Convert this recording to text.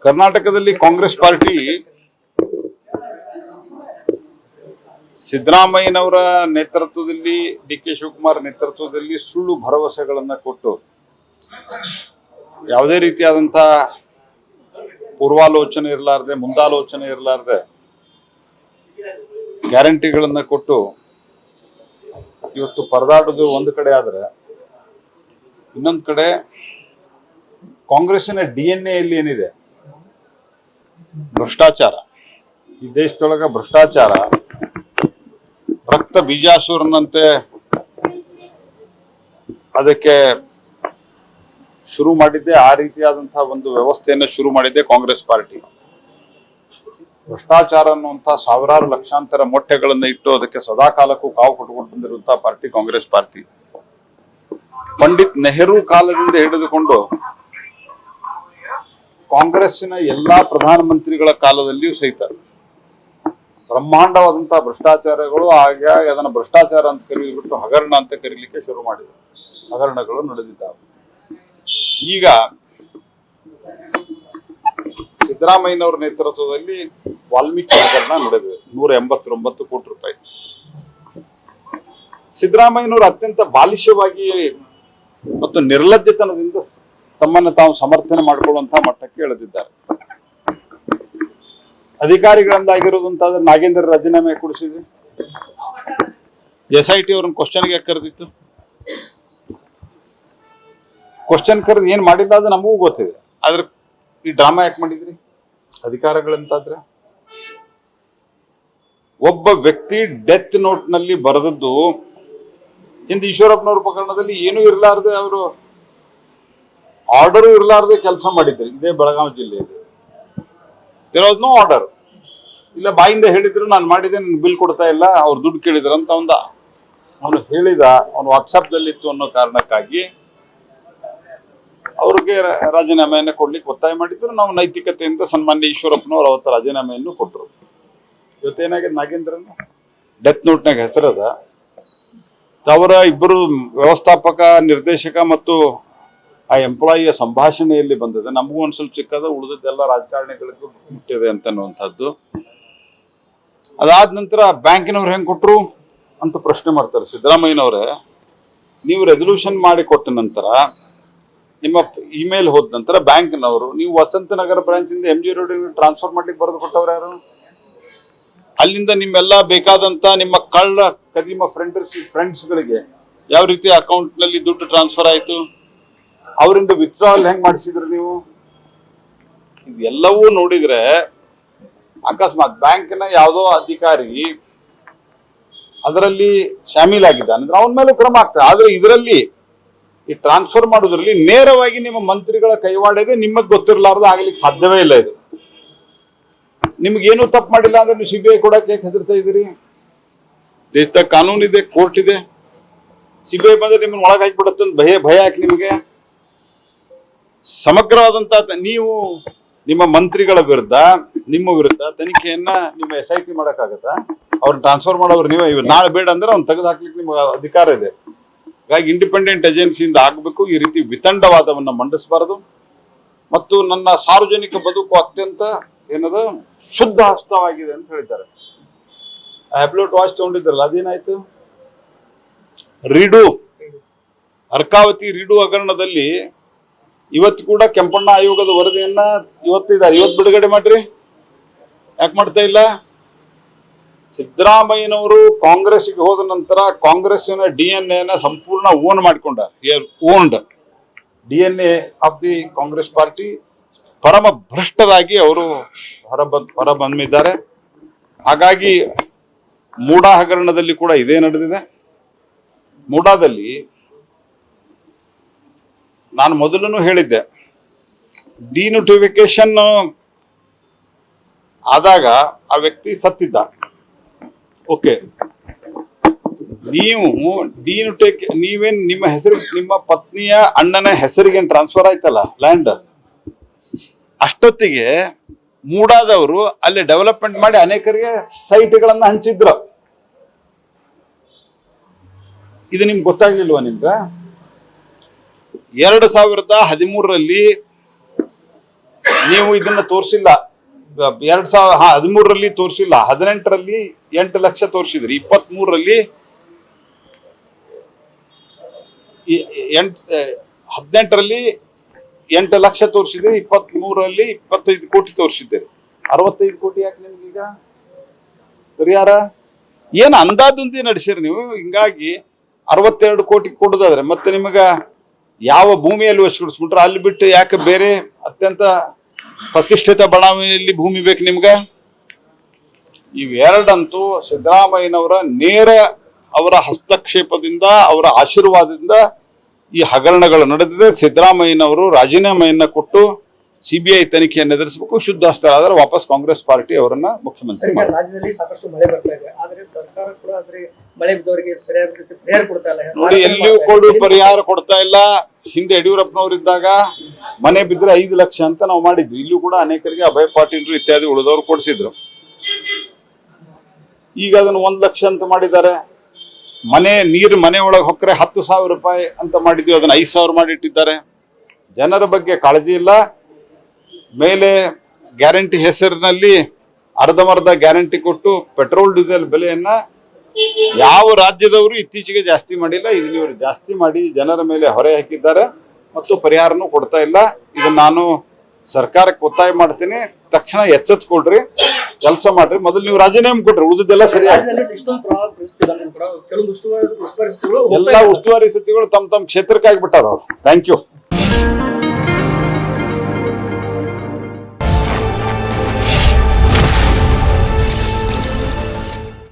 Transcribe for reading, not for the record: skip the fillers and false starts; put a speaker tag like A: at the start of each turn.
A: ಕರ್ನಾಟಕದಲ್ಲಿ ಕಾಂಗ್ರೆಸ್ ಪಾರ್ಟಿ ಸಿದ್ದರಾಮಯ್ಯನವರ ನೇತೃತ್ವದಲ್ಲಿ ಡಿ.ಕೆ. ಶಿವಕುಮಾರ್ ನೇತೃತ್ವದಲ್ಲಿ ಸುಳ್ಳು ಭರವಸೆಗಳನ್ನ ಕೊಟ್ಟು ಯಾವುದೇ ರೀತಿಯಾದಂತ ಪೂರ್ವಾಲೋಚನೆ ಇರಲಾರದೆ ಮುಂದಾಲೋಚನೆ ಇರಲಾರದೆ ಗ್ಯಾರಂಟಿಗಳನ್ನ ಕೊಟ್ಟು ಇವತ್ತು ಪರದಾಡೋದು ಒಂದು ಕಡೆ ಆದ್ರೆ ಇನ್ನೊಂದು ಕಡೆ ಕಾಂಗ್ರೆಸ್ಸಿನ DNA ಯಲ್ಲಿ ಏನಿದೆ ಭ್ರಷ್ಟಾಚಾರ. ಈ ದೇಶದೊಳಗ ಭ್ರಷ್ಟಾಚಾರ ರಕ್ತ ಬೀಜಾಸುರನಂತೆ ಅದಕ್ಕೆ ಶುರು ಮಾಡಿದ್ದೆ. ಆ ರೀತಿಯಾದಂತಹ ಒಂದು ವ್ಯವಸ್ಥೆಯನ್ನು ಶುರು ಮಾಡಿದ್ದೆ ಕಾಂಗ್ರೆಸ್ ಪಾರ್ಟಿ. ಭ್ರಷ್ಟಾಚಾರ ಅನ್ನುವಂತಹ ಸಾವಿರಾರು ಲಕ್ಷಾಂತರ ಮೊಟ್ಟೆಗಳನ್ನ ಇಟ್ಟು ಅದಕ್ಕೆ ಸದಾ ಕಾಲಕ್ಕೂ ಕಾವು ಕೊಟ್ಟುಕೊಂಡು ಬಂದಿರುವಂತಹ ಪಾರ್ಟಿ ಕಾಂಗ್ರೆಸ್ ಪಾರ್ಟಿ. ಪಂಡಿತ್ ನೆಹರು ಕಾಲದಿಂದ ಹಿಡಿದುಕೊಂಡು ಕಾಂಗ್ರೆಸ್ಸಿನ ಎಲ್ಲಾ ಪ್ರಧಾನಮಂತ್ರಿಗಳ ಕಾಲದಲ್ಲಿಯೂ ಸಹಿತ ಬ್ರಹ್ಮಾಂಡವಾದಂತಹ ಭ್ರಷ್ಟಾಚಾರಗಳು ಹಾಗೆ ಅದನ್ನ ಭ್ರಷ್ಟಾಚಾರ ಅಂತ ಕರೀಲಿಬಿಟ್ಟು ಹಗರಣ ಅಂತ ಕರೀಲಿಕ್ಕೆ ಶುರು ಮಾಡಿದ್ರು. ಹಗರಣಗಳು ನಡೆದಿದ್ದಾವೆ. ಈಗ ಸಿದ್ದರಾಮಯ್ಯನವರ ನೇತೃತ್ವದಲ್ಲಿ ವಾಲ್ಮೀಕಿ ಹಗರಣ ನಡೆದಿದೆ. 189 ಕೋಟಿ ರೂಪಾಯಿ. ಸಿದ್ದರಾಮಯ್ಯನವರು ಅತ್ಯಂತ ಬಾಲಿಷ್ಯವಾಗಿ ಮತ್ತು ನಿರ್ಲಜ್ಜತನದಿಂದ ತಮ್ಮನ್ನು ತಾವು ಸಮರ್ಥನೆ ಮಾಡಿಕೊಳ್ಳುವಂತಹ ಮಟ್ಟಕ್ಕೆ ಇಳಿದಿದ್ದಾರೆ. ಅಧಿಕಾರಿಗಳಿಂದಾಗಿರೋದಂತಾದ್ರೆ ನಾಗೇಂದ್ರ ರಾಜೀನಾಮೆ ಕೊಡಿಸಿದೆ. SIT ಅವ್ರನ್ನ ಕ್ವಶನ್ಗೆ ಕರೆದಿತ್ತು. ಕ್ವಶನ್ ಕರೆದು ಏನ್ ಮಾಡಿಲ್ಲ ಅದು ನಮಗೂ ಗೊತ್ತಿದೆ. ಆದ್ರೆ ಈ ಡ್ರಾಮಾ ಯಾಕೆ ಮಾಡಿದ್ರಿ? ಅಧಿಕಾರಗಳಂತಾದ್ರೆ ಒಬ್ಬ ವ್ಯಕ್ತಿ ಡೆತ್ ನೋಟ್ ನಲ್ಲಿ ಬರೆದದ್ದು ಹಿಂದೆ ಈಶ್ವರಪ್ಪನವ್ರ ಪ್ರಕರಣದಲ್ಲಿ ಏನೂ ಇರಲಾರದೆ ಅವರು ಆರ್ಡರ್ ಇರಲಾರದೆ ಕೆಲಸ ಮಾಡಿದ್ರು. ಇದೇ ಬೆಳಗಾವಿ ಜಿಲ್ಲೆಯಲ್ಲಿ ದೇರ್ ವಾಸ್ ನೋ ಆರ್ಡರ್. ಇಲ್ಲ ಬಾಯಿಂದ ಹೇಳಿದ್ರು ನಾನು ಮಾಡಿದೆ, ನನ್ ಬಿಲ್ ಕೊಡ್ತಾ ಇಲ್ಲ, ಅವ್ರು ದುಡ್ಡು ಕೇಳಿದ್ರು ಅಂತ ಅವನು ಹೇಳಿದ, ಅವನು ವಾಟ್ಸಾಪ್ದಲ್ಲಿ ಇತ್ತು ಅನ್ನೋ ಕಾರಣಕ್ಕಾಗಿ ಅವ್ರಿಗೆ ರಾಜೀನಾಮೆಯನ್ನು ಕೊಡ್ಲಿಕ್ಕೆ ಒತ್ತಾಯ ಮಾಡಿದ್ರು. ನಾವು ನೈತಿಕತೆಯಿಂದ ಸನ್ಮಾನ್ಯ ಈಶ್ವರಪ್ಪನವ್ರು ಅವತ್ತು ರಾಜೀನಾಮೆಯನ್ನು ಕೊಟ್ಟರು. ಇವತ್ತೇನಾಗಿದೆ, ನಾಗೇಂದ್ರನ್ ಡೆತ್ ನೋಟ್ನಾಗ ಹೆಸರದ ಅವರ ಇಬ್ಬರು ವ್ಯವಸ್ಥಾಪಕ ನಿರ್ದೇಶಕ ಮತ್ತು ಆ ಎಂಪ್ಲಾಯಿಯ ಸಂಭಾಷಣೆಯಲ್ಲಿ ಬಂದಿದೆ. ನಮಗೂ ಒಂದ್ ಸ್ವಲ್ಪ ಸಿಕ್ಕದ, ಉಳಿದದ್ದೆಲ್ಲ ರಾಜಕಾರಣಿಗಳಿಗೂ ಮುಟ್ಟಿದೆ ಅಂತನ್ನುವಂಥದ್ದು. ಅದಾದ ನಂತರ ಬ್ಯಾಂಕಿನವ್ರು ಹೆಂಗ್ ಕೊಟ್ರು ಅಂತ ಪ್ರಶ್ನೆ ಮಾಡ್ತಾರೆ ಸಿದ್ದರಾಮಯ್ಯನವರೇ. ನೀವು ರೆಸಲ್ಯೂಷನ್ ಮಾಡಿ ಕೊಟ್ಟ ನಂತರ ನಿಮ್ಮ ಇಮೇಲ್ ಹೋದ ನಂತರ ಬ್ಯಾಂಕ್ನವರು ನೀವು ವಸಂತ ನಗರ ಬ್ರಾಂಚ್ ಇಂದ MG ರೋಡ್ ಟ್ರಾನ್ಸ್ಫರ್ ಮಾಡ್ಲಿಕ್ಕೆ ಬರೆದು ಕೊಟ್ಟವ್ರು ಯಾರು? ಅಲ್ಲಿಂದ ನಿಮ್ಮೆಲ್ಲ ಬೇಕಾದಂತ ನಿಮ್ಮ ಕಳ್ಳ ಕದಿಮ ಫ್ರೆಂಡ್ಸ್ಗಳಿಗೆ ಯಾವ ರೀತಿ ಅಕೌಂಟ್ ನಲ್ಲಿ ದುಡ್ಡು ಟ್ರಾನ್ಸ್ಫರ್ ಆಯ್ತು, ಅವರಿಂದ ವಿತ್ಡ್ರಾವಲ್ ಹೆಂಗ್ ಮಾಡಿಸಿದ್ರಿ ನೀವು? ಇದೆಲ್ಲವೂ ನೋಡಿದ್ರೆ ಅಕಸ್ಮಾತ್ ಬ್ಯಾಂಕಿನ ಯಾವುದೋ ಅಧಿಕಾರಿ ಅದರಲ್ಲಿ ಶಾಮೀಲಾಗಿದ್ದಾನೆ ಅಂದ್ರೆ ಅವನ ಮೇಲೆ ಕ್ರಮ ಆಗ್ತದೆ. ಆದ್ರೆ ಇದರಲ್ಲಿ ಈ ಟ್ರಾನ್ಸ್ಫರ್ ಮಾಡೋದ್ರಲ್ಲಿ ನೇರವಾಗಿ ನಿಮ್ಮ ಮಂತ್ರಿಗಳ ಕೈವಾಡ ಇದೆ. ನಿಮಗ್ ಗೊತ್ತಿರಲಾರ್ದು ಆಗ್ಲಿಕ್ಕೆ ಸಾಧ್ಯವೇ ಇಲ್ಲ. ಇದು ನಿಮ್ಗೇನು ತಪ್ಪು ಮಾಡಿಲ್ಲ ಅಂದ್ರೆ ನೀವು CBI ಕೊಡಕ್ಕೆ ಹೆದರ್ತಾ ಇದ್ದೀರಿ? ದೇಶದಾಗ ಕಾನೂನು ಇದೆ, ಕೋರ್ಟ್ ಇದೆ. CBI ಬಂದ್ರೆ ನಿಮ್ಮನ್ನ ಒಳಗೆ ಹಾಕಿಬಿಡುತ್ತೆ ಭಯ ಯಾಕೆ ನಿಮಗೆ? ಸಮಗ್ರವಾದಂತ ನೀವು ನಿಮ್ಮ ಮಂತ್ರಿಗಳ ವಿರುದ್ಧ ನಿಮ್ಮ ವಿರುದ್ಧ ತನಿಖೆಯನ್ನ ನಿಮ್ಮ SIT ಮಾಡಕ್ಕಾಗತ್ತಾ? ಅವ್ರನ್ನ ಟ್ರಾನ್ಸ್ಫರ್ ಮಾಡೋರು ನೀವು ನಾಳೆ ಬೇಡ ಅಂದ್ರೆ ಅವ್ನು ತೆಗೆದು ಹಾಕ್ಲಿಕ್ಕೆ ನಿಮ್ಗೆ ಅಧಿಕಾರ ಇದೆ. ಹಾಗಾಗಿ ಇಂಡಿಪೆಂಡೆಂಟ್ ಏಜೆನ್ಸಿಯಿಂದ ಆಗಬೇಕು. ಈ ರೀತಿ ವಿತಂಡವಾದವನ್ನ ಮಂಡಿಸಬಾರದು. ಮತ್ತು ನನ್ನ ಸಾರ್ವಜನಿಕ ಬದುಕು ಅತ್ಯಂತ ಏನದು ಶುದ್ಧ ಹಸ್ತವಾಗಿದೆ ಅಂತ ಹೇಳಿದ್ದಾರೆ. ಆಬ್ಲೋಟ್ ವಾಚ್ ತಗೊಂಡಿದ್ರಲ್ಲ, ಅದೇನಾಯ್ತು? ರೀಡು ಅರ್ಕಾವತಿ ರೀಡು ಹಗರಣದಲ್ಲಿ ಇವತ್ತು ಕೂಡ ಕೆಂಪಣ್ಣ ಆಯೋಗದ ವರದಿಯನ್ನ ಇವತ್ತು ಬಿಡುಗಡೆ ಮಾಡ್ರಿ. ಯಾಕೆ ಮಾಡ್ತಾ ಇಲ್ಲ? ಸಿದ್ದರಾಮಯ್ಯನವರು ಕಾಂಗ್ರೆಸ್ಗೆ ಹೋದ ನಂತರ ಕಾಂಗ್ರೆಸ್ಸಿನ DNA ಸಂಪೂರ್ಣ ಓನ್ ಮಾಡಿಕೊಂಡಾರ. Owned DNA of the Congress party. ಪರಮ ಭ್ರಷ್ಟರಾಗಿ ಅವರು ಹೊರ ಬಂದಿದ್ದಾರೆ. ಹಾಗಾಗಿ ಮೂಡಾ ಹಗರಣದಲ್ಲಿ ಕೂಡ ಇದೇ ನಡೆದಿದೆ. ಮೂಡಾದಲ್ಲಿ ನಾನು ಮೊದಲೂ ಹೇಳಿದ್ದೆ, ಡಿನೋಟಿಫಿಕೇಶನ್ ಆದಾಗ ಆ ವ್ಯಕ್ತಿ ಸತ್ತಿದ್ದ. ಓಕೆ, ನೀವು ನೀವೇನ್ ನಿಮ್ಮ ಹೆಸರಿಗೆ ನಿಮ್ಮ ಪತ್ನಿಯ ಅಣ್ಣನ ಹೆಸರಿಗೆ ಟ್ರಾನ್ಸ್ಫರ್ ಆಯ್ತಲ್ಲ ಲ್ಯಾಂಡ್, ಅಷ್ಟೊತ್ತಿಗೆ ಮೂಡಾದವರು ಅಲ್ಲಿ ಡೆವಲಪ್ಮೆಂಟ್ ಮಾಡಿ ಅನೇಕರಿಗೆ ಸೈಟ್ಗಳನ್ನ ಹಂಚಿದ್ರು. ಇದು ನಿಮ್ಗೆ ಗೊತ್ತಾಗ್ಲಿಲ್ವಾ? ನಿಮ್ಗೆ 2013ರಲ್ಲಿ ನೀವು ಇದನ್ನ ತೋರಿಸಿಲ್ಲ. 2013ರಲ್ಲಿ ತೋರಿಸಿಲ್ಲ, 18ರಲ್ಲಿ 8 ಲಕ್ಷ ತೋರಿಸಿದ್ರಿ, 23ರಲ್ಲಿ 18ರಲ್ಲಿ 8 ಲಕ್ಷ ತೋರಿಸಿದ್ರಿ, 23ರಲ್ಲಿ 25 ಕೋಟಿ ತೋರಿಸಿದ್ದೀರಿ. 65 ಕೋಟಿ ಯಾಕೆ ನಿಮ್ಗೀಗ ಪರಿಹಾರ? ಏನು ಅಂದಾಜುಂದಿ ನಡೆಸಿರಿ ನೀವು. ಹಿಂಗಾಗಿ 62 ಕೋಟಿ ಕೊಡೋದಾದ್ರೆ ಮತ್ತೆ ನಿಮಗ ಯಾವ ಭೂಮಿಯಲ್ಲಿ ವಶಪಡಿಸ್ಬಿಟ್ರೆ ಅಲ್ಲಿ ಬಿಟ್ಟು ಯಾಕೆ ಬೇರೆ ಅತ್ಯಂತ ಪ್ರತಿಷ್ಠಿತ ಬಡಾವಣೆಯಲ್ಲಿ ಭೂಮಿ ಬೇಕು ನಿಮ್ಗ? ಇವೆರಡಂತೂ ಸಿದ್ದರಾಮಯ್ಯನವರ ನೇರ ಅವರ ಹಸ್ತಕ್ಷೇಪದಿಂದ, ಅವರ ಆಶೀರ್ವಾದದಿಂದ ಈ ಹಗರಣಗಳು ನಡೆದಿದೆ. ಸಿದ್ದರಾಮಯ್ಯನವರು ರಾಜೀನಾಮೆಯನ್ನ ಕೊಟ್ಟು ಸಿಬಿಐ ತನಿಖೆಯನ್ನು ಎದುರಿಸಬೇಕು. ಶುದ್ಧಾಸ್ತ್ರ ಆದ್ರೆ ವಾಪಸ್ ಕಾಂಗ್ರೆಸ್ ಪಾರ್ಟಿ ಅವರನ್ನ ಮುಖ್ಯಮಂತ್ರಿ ಮಾಡಿ.
B: ರಾಜ್ಯದಲ್ಲಿ ಸಾಕಷ್ಟು ಮಳೆ ಬರ್ತಾ ಇದೆ, ಆದ್ರೆ ಸರ್ಕಾರ ಕೂಡ ಆದ್ರೆ ಮಳೆ ಬಿದ್ದವರಿಗೆ ಸರಿಯಾದ ರೀತಿ ಪರಿಹಾರ ಕೊಡ್ತಾ ಇಲ್ಲ.
A: ನೋಡಿ, ಎಲ್ಲಿಯೂ ಪರಿಹಾರ ಕೊಡ್ತಾ ಇಲ್ಲ. ಹಿಂದೆ ಯಡಿಯೂರಪ್ಪನವರಿದ್ದಾಗ ಮನೆ ಬಿದ್ದರೆ 5 ಲಕ್ಷ ಅಂತ ನಾವು ಮಾಡಿದ್ವಿ. ಇಲ್ಲೂ ಕೂಡ ಅನೇಕರಿಗೆ ಅಭಯ ಪಾಟೀಲ್ರು ಇತ್ಯಾದಿ ಉಳಿದವರು ಕೊಡಿಸಿದ್ರು. ಈಗ ಅದನ್ನು 1 ಲಕ್ಷ ಅಂತ ಮಾಡಿದ್ದಾರೆ. ನೀರು ಮನೆ ಒಳಗೆ ಹೊಕ್ಕರೆ 10,000 ರೂಪಾಯಿ ಅಂತ ಮಾಡಿದ್ವಿ, ಅದನ್ನ 5,000 ಮಾಡಿ ಇಟ್ಟಿದ್ದಾರೆ. ಜನರ ಬಗ್ಗೆ ಕಾಳಜಿ ಇಲ್ಲ. ಮೇಲೆ ಗ್ಯಾರಂಟಿ ಹೆಸರಿನಲ್ಲಿ ಅರ್ಧಮರ್ಧ ಗ್ಯಾರಂಟಿ ಕೊಟ್ಟು ಪೆಟ್ರೋಲ್ ಡೀಸೆಲ್ ಬೆಲೆಯನ್ನ ಯಾವ ರಾಜ್ಯದವರು ಇತ್ತೀಚೆಗೆ ಜಾಸ್ತಿ ಮಾಡಿಲ್ಲ. ಇದನ್ನ ಇವರು ಜಾಸ್ತಿ ಮಾಡಿ ಜನರ ಮೇಲೆ ಹೊರೆ ಹಾಕಿದ್ದಾರೆ ಮತ್ತು ಪರಿಹಾರನೂ ಕೊಡ್ತಾ ಇಲ್ಲ. ಇದನ್ನ ನಾನು ಸರ್ಕಾರಕ್ಕೆ ಒತ್ತಾಯ ಮಾಡ್ತೀನಿ, ತಕ್ಷಣ ಎಚ್ಚೆತ್ಕೊಳ್ರಿ, ಕೆಲಸ ಮಾಡ್ರಿ. ಮೊದಲು ನೀವು ರಾಜೀನಾಮೆ ಕೊಡ್ರಿ, ಉಳಿದೆಲ್ಲ ಸರಿ. ಎಲ್ಲ ಉಸ್ತುವಾರಿ ಸಚಿವರು ತಮ್ಮ ಕ್ಷೇತ್ರಕ್ಕೆ ಆಗಿಬಿಟ್ಟಾರ ಅವ್ರು. Thank you.